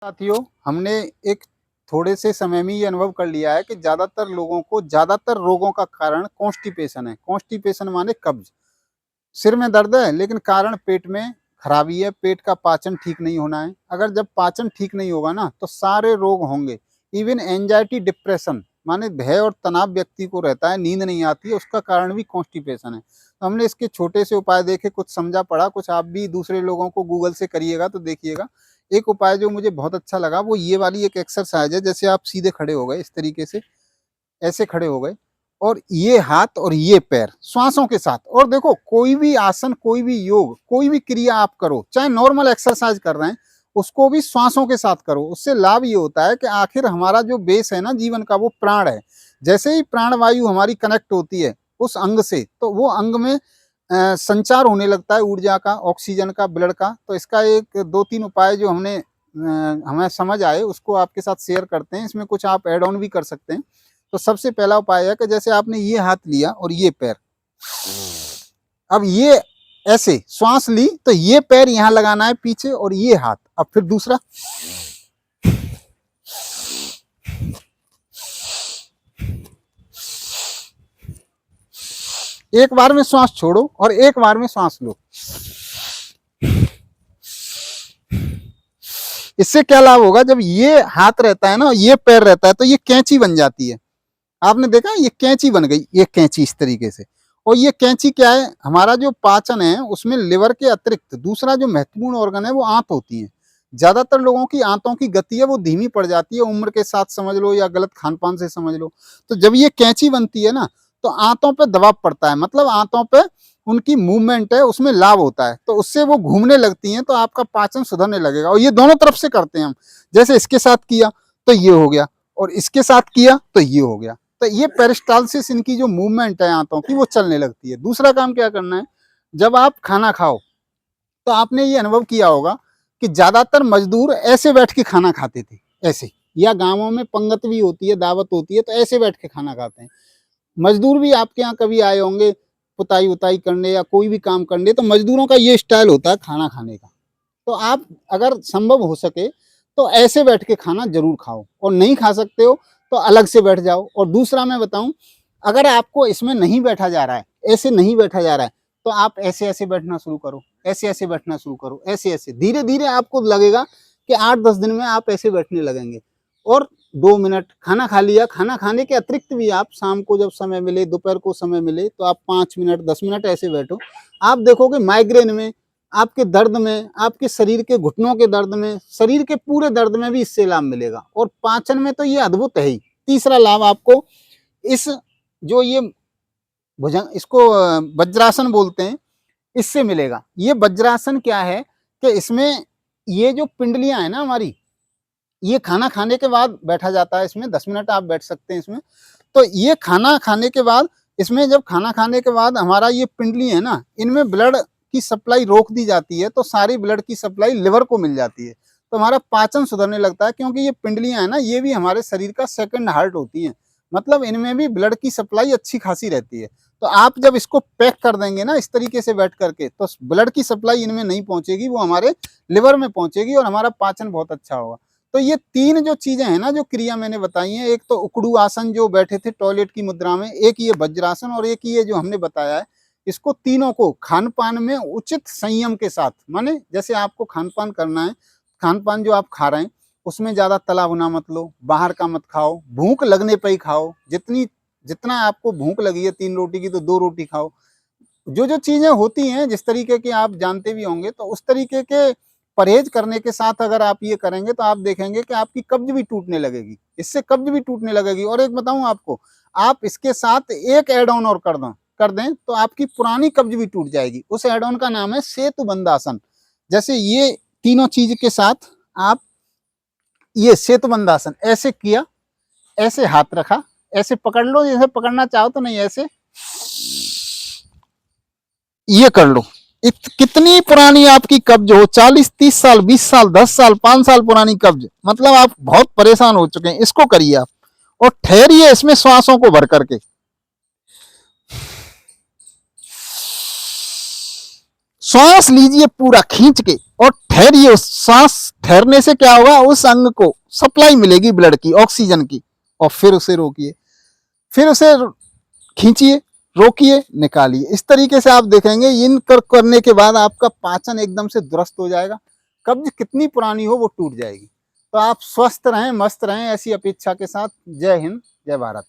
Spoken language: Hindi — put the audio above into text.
साथियों, हमने एक थोड़े से समय में ये अनुभव कर लिया है कि ज़्यादातर रोगों का कारण कॉन्स्टिपेशन है। कॉन्स्टिपेशन माने कब्ज। सिर में दर्द है लेकिन कारण पेट में खराबी है, पेट का पाचन ठीक नहीं होना है। अगर जब पाचन ठीक नहीं होगा ना तो सारे रोग होंगे। इवन एंजाइटी डिप्रेशन माने भय और तनाव व्यक्ति को रहता है, नींद नहीं आती है, उसका कारण भी कॉन्स्टिपेशन है। तो हमने इसके छोटे से उपाय देखे, कुछ समझा पड़ा, कुछ आप भी दूसरे लोगों को गूगल से करिएगा तो देखिएगा। एक उपाय जो मुझे बहुत अच्छा लगा वो ये वाली एक एक्सरसाइज है। जैसे आप सीधे खड़े हो गए, इस तरीके से ऐसे खड़े हो गए और ये हाथ और ये पैर श्वासों के साथ, और देखो कोई भी आसन, कोई भी योग, कोई भी क्रिया आप करो, चाहे नॉर्मल एक्सरसाइज कर रहे हैं उसको भी श्वासों के साथ करो। उससे लाभ ये होता है कि आखिर हमारा जो बेस है ना जीवन का, वो प्राण है। जैसे ही प्राण वायु हमारी कनेक्ट होती है उस अंग से, तो वो अंग में संचार होने लगता है ऊर्जा का, ऑक्सीजन का, ब्लड का। तो इसका एक दो तीन उपाय जो हमें समझ आए उसको आपके साथ शेयर करते हैं। इसमें कुछ आप ऐड ऑन भी कर सकते हैं। तो सबसे पहला उपाय है कि जैसे आपने ये हाथ लिया और ये पैर, अब ये ऐसे श्वास ली तो ये पैर यहां लगाना है पीछे और ये हाथ। अब फिर दूसरा, एक बार में श्वास छोड़ो और एक बार में श्वास लो। इससे क्या लाभ होगा, जब ये हाथ रहता है ना, ये पैर रहता है, तो ये कैंची बन जाती है। आपने देखा ये कैंची बन गई, ये कैंची इस तरीके से। और ये कैंची क्या है, हमारा जो पाचन है उसमें लिवर के अतिरिक्त दूसरा जो महत्वपूर्ण ऑर्गन है वो आंत होती है। ज्यादातर लोगों की आंतों की गति है वो धीमी पड़ जाती है, उम्र के साथ समझ लो या गलत खान पान से समझ लो। तो जब ये कैंची बनती है ना तो आंतों पे दबाव पड़ता है, मतलब आंतों पे उनकी मूवमेंट है उसमें लाभ होता है, तो उससे वो घूमने लगती हैं, तो आपका पाचन सुधरने लगेगा। और ये दोनों तरफ से करते हैं हम। जैसे इसके साथ किया तो ये हो गया और इसके साथ किया तो ये हो गया। तो ये पेरिस्टालसिस, इनकी जो मूवमेंट है आंतों की, वो चलने लगती है। दूसरा काम क्या करना है, जब आप खाना खाओ तो आपने ये अनुभव किया होगा कि ज्यादातर मजदूर ऐसे बैठ के खाना खाते थे, ऐसे, या गांवों में पंगत भी होती है, दावत होती है, तो ऐसे बैठ के खाना खाते हैं। मजदूर भी आपके यहाँ कभी आए होंगे पुताई उताई करने या कोई भी काम करने, तो मजदूरों का ये स्टाइल होता है खाना खाने का। तो आप अगर संभव हो सके तो ऐसे बैठ के खाना जरूर खाओ, और नहीं खा सकते हो तो अलग से बैठ जाओ। और दूसरा मैं बताऊं, अगर आपको इसमें नहीं बैठा जा रहा है, ऐसे नहीं बैठा जा रहा है, तो आप ऐसे ऐसे बैठना शुरू करो, ऐसे ऐसे बैठना शुरू करो, ऐसे ऐसे। धीरे धीरे आपको लगेगा कि 8-10 दिन में आप ऐसे बैठने लगेंगे। और 2 मिनट खाना खा लिया, खाना खाने के अतिरिक्त भी आप शाम को जब समय मिले, दोपहर को समय मिले, तो आप 5 मिनट 10 मिनट ऐसे बैठो। आप देखोगे माइग्रेन में, आपके दर्द में, आपके शरीर के घुटनों के दर्द में, शरीर के पूरे दर्द में भी इससे लाभ मिलेगा। और पाचन में तो ये अद्भुत है ही। तीसरा लाभ आपको इस जो ये भुजंग, इसको वज्रासन बोलते हैं, इससे मिलेगा। ये वज्रासन क्या है कि इसमें ये जो पिंडलियां है ना हमारी, ये खाना खाने के बाद बैठा जाता है। इसमें 10 मिनट आप बैठ सकते हैं इसमें। तो ये खाना खाने के बाद, इसमें जब खाना खाने के बाद हमारा ये पिंडली है ना, इनमें ब्लड की सप्लाई रोक दी जाती है, तो सारी ब्लड की सप्लाई लिवर को मिल जाती है, तो हमारा पाचन सुधरने लगता है। क्योंकि ये पिंडलियां है ना, ये भी हमारे शरीर का सेकंड हार्ट होती हैं, मतलब इनमें भी ब्लड की सप्लाई अच्छी खासी रहती है। तो आप जब इसको पैक कर देंगे ना इस तरीके से बैठ करके, तो ब्लड की सप्लाई इनमें नहीं पहुंचेगी, वो हमारे लिवर में पहुंचेगी और हमारा पाचन बहुत अच्छा होगा। तो ये तीन जो चीजें हैं ना, जो क्रिया मैंने बताई हैं, एक तो उकड़ू आसन जो बैठे थे टॉयलेट की मुद्रा में, एक ये वज्रासन, और एक ये जो हमने बताया है, इसको तीनों को खान पान में उचित संयम के साथ, माने जैसे आपको खान पान करना है, खान पान जो आप खा रहे हैं उसमें ज्यादा तला भुना मत लो, बाहर का मत खाओ, भूख लगने पर ही खाओ। जितना आपको भूख लगी है 3 रोटी की तो 2 रोटी खाओ। जो जो चीजें होती हैं जिस तरीके की आप जानते भी होंगे, तो उस तरीके के परहेज करने के साथ अगर आप ये करेंगे तो आप देखेंगे कि आपकी कब्ज भी टूटने लगेगी, इससे कब्ज भी टूटने लगेगी। और एक बताऊं आपको, आप इसके साथ एक एड ऑन और कर दें तो आपकी पुरानी कब्ज भी टूट जाएगी। उस एड ऑन का नाम है सेतु बंधासन। जैसे ये तीनों चीज के साथ आप ये सेतु बंधासन ऐसे किया, ऐसे हाथ रखा, ऐसे पकड़ लो, जैसे पकड़ना चाहो तो नहीं, ऐसे ये कर लो। कितनी पुरानी आपकी कब्ज हो, 40-30 साल, 20 साल, 10 साल, 5 साल पुरानी कब्ज, मतलब आप बहुत परेशान हो चुके हैं, इसको करिए आप। और ठहरिए इसमें श्वासों को भर करके, श्वास लीजिए पूरा खींच के, और ठहरिए, उस सांस ठहरने से क्या होगा, उस अंग को सप्लाई मिलेगी ब्लड की, ऑक्सीजन की, और फिर उसे रोकिए, फिर उसे खींचिए, रोकिए, निकालिए। इस तरीके से आप देखेंगे इन करने के बाद आपका पाचन एकदम से दुरुस्त हो जाएगा, कब्ज कितनी पुरानी हो वो टूट जाएगी। तो आप स्वस्थ रहें, मस्त रहें, ऐसी अपेक्षा के साथ। जय हिंद, जय भारत।